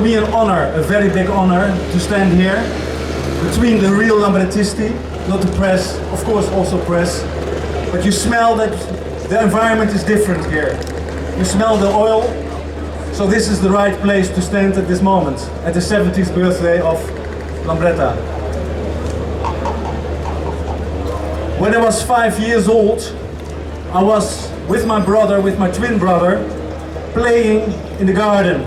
Me an honor, a very big honor, to stand here between the real Lambrettisti, not the press, of course also press, but you smell that the environment is different here. You smell the oil, so this is the right place to stand at this moment, at the 70th birthday of Lambretta. When I was 5 years old, I was with my brother, with my twin brother, playing in the garden.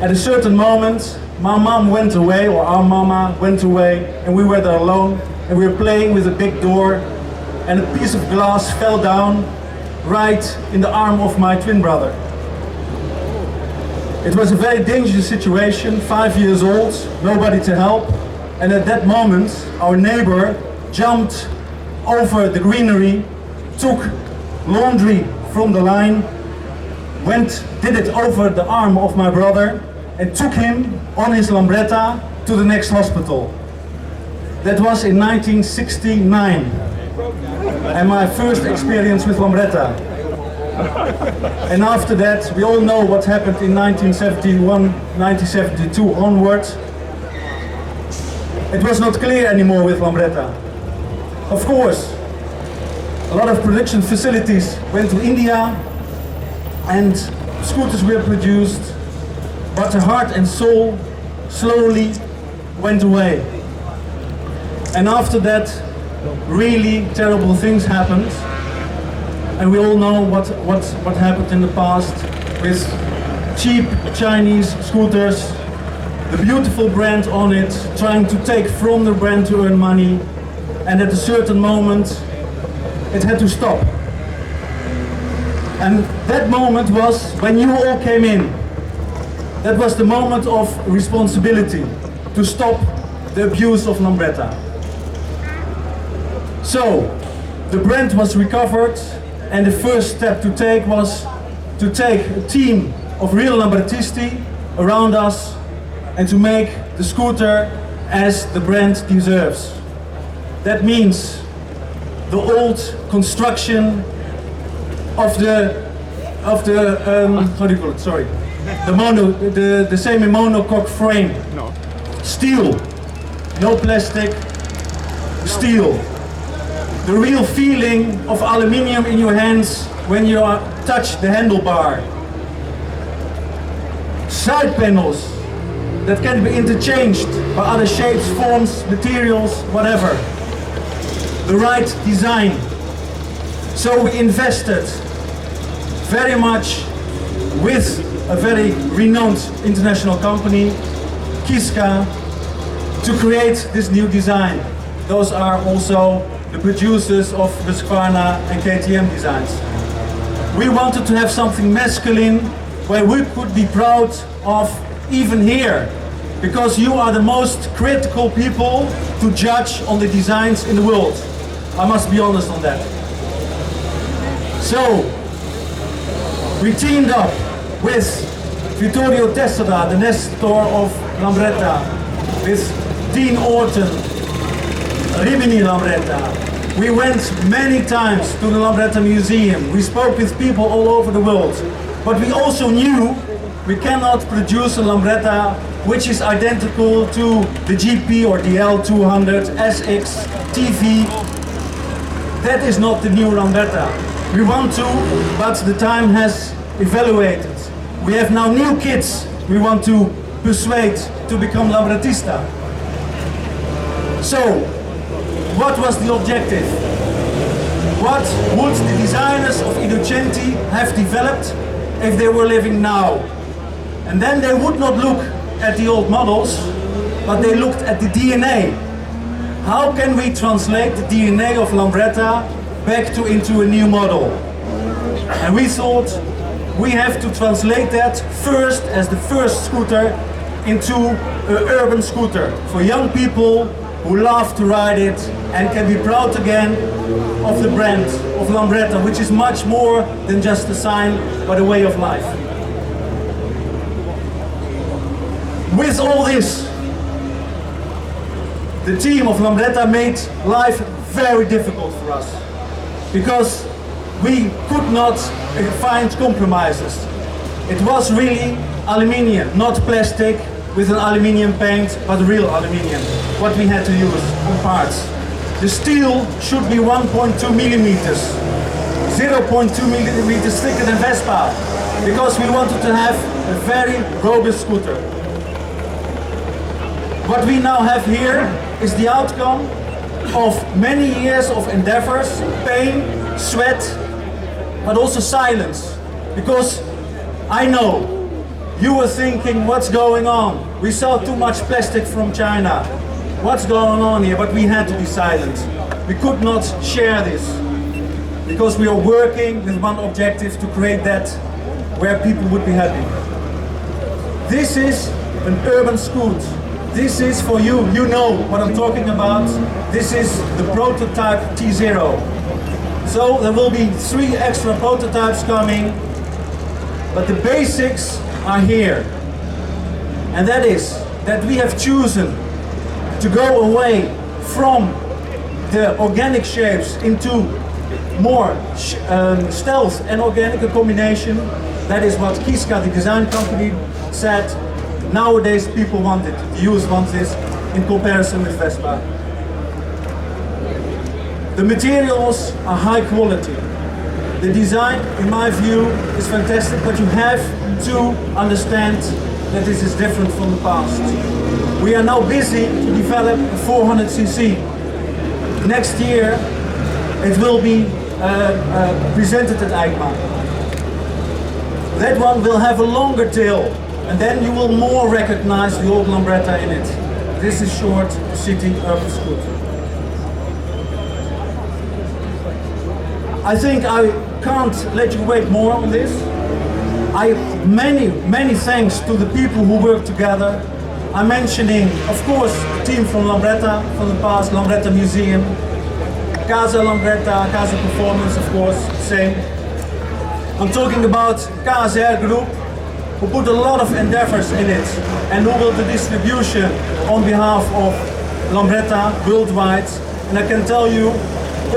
At a certain moment, my mom went away, or our mama went away, and we were there alone, and we were playing with a big door, and a piece of glass fell down right in the arm of my twin brother. It was a very dangerous situation, 5 years old, nobody to help, and at that moment, our neighbor jumped over the greenery, took laundry from the line, did it over the arm of my brother and took him on his Lambretta to the next hospital. That was in 1969 and my first experience with Lambretta. And after that, we all know what happened in 1971, 1972 onwards. It was not clear anymore with Lambretta. Of course, a lot of production facilities went to India and scooters were produced, but the heart and soul slowly went away. And after that, really terrible things happened. And we all know what happened in the past with cheap Chinese scooters, the beautiful brand on it, trying to take from the brand to earn money. And at a certain moment, it had to stop. And that moment was when you all came in. That was the moment of responsibility to stop the abuse of Lambretta. So, the brand was recovered, and the first step to take was to take a team of real Lambrettisti around us and to make the scooter as the brand deserves. That means the old construction of the how do you call it? Sorry, the semi-monocoque frame. No. Steel, no plastic, steel. The real feeling of aluminium in your hands when you touch the handlebar. Side panels that can be interchanged by other shapes, forms, materials, whatever. The right design. So we invested very much with a very renowned international company, Kiska, to create this new design. Those are also the producers of the Scheffrahn and KTM designs. We wanted to have something masculine where we could be proud of even here, because you are the most critical people to judge on the designs in the world. I must be honest on that. So, we teamed up with Vittorio Tessera, the Nestor of Lambretta, with Dean Orton, Rimini Lambretta. We went many times to the Lambretta Museum. We spoke with people all over the world. But we also knew we cannot produce a Lambretta which is identical to the GP or the L200, SX, TV. That is not the new Lambretta. We want to, but the time has evaluated. We have now new kids we want to persuade to become Lambrettista. So, what was the objective? What would the designers of Innocenti have developed if they were living now? And then they would not look at the old models, but they looked at the DNA. How can we translate the DNA of Lambretta back into a new model? And we thought we have to translate that first as the first scooter into an urban scooter for young people who love to ride it and can be proud again of the brand of Lambretta, which is much more than just a sign but a way of life. With all this, the team of Lambretta made life very difficult for us, because we could not find compromises. It was really aluminium, not plastic with an aluminium paint, but real aluminium, what we had to use on parts. The steel should be 1.2 millimeters, 0.2 millimeters thicker than Vespa, because we wanted to have a very robust scooter. What we now have here is the outcome of many years of endeavors, pain, sweat, but also silence. Because I know you were thinking, what's going on? We saw too much plastic from China. What's going on here? But we had to be silent. We could not share this because we are working with one objective, to create that where people would be happy. This is an urban scoot. This is for you. You know what I'm talking about. This is the prototype T0. So there will be 3 extra prototypes coming, but the basics are here. And that is that we have chosen to go away from the organic shapes into more stealth and organic combination. That is what Kiska, the design company, said. Nowadays people want it, the youth wants this in comparison with Vespa. The materials are high quality. The design, in my view, is fantastic, but you have to understand that this is different from the past. We are now busy to develop a 400cc. Next year it will be presented at EICMA. That one will have a longer tail, and then you will more recognize the old Lambretta in it. This is short city urban scooter. I think I can't let you wait more on this. Many thanks to the people who work together. I'm mentioning, of course, the team from Lambretta from the past, Lambretta Museum, Casa Lambretta, Casa Performance, of course, same. I'm talking about KSR Group, who put a lot of endeavors in it and who will do distribution on behalf of Lambretta worldwide. And I can tell you,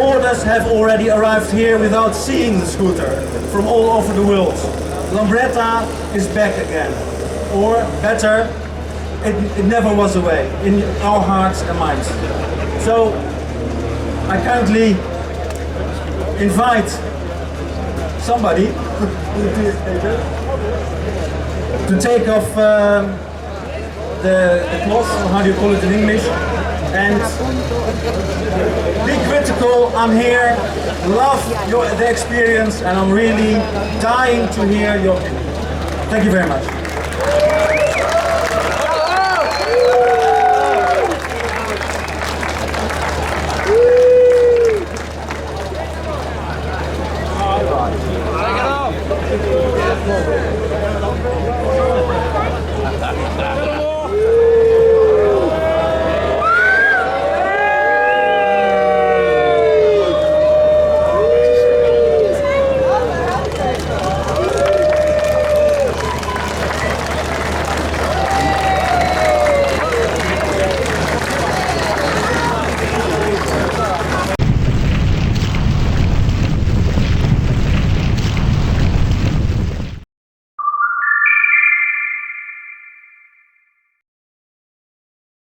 orders have already arrived here without seeing the scooter from all over the world. Lambretta is back again, or better, it never was away in our hearts and minds. So I kindly invite somebody to take off the cloth, or how do you call it in English, and be critical. I'm here, love the experience, and I'm really dying to hear your opinion. Thank you very much. Take it off.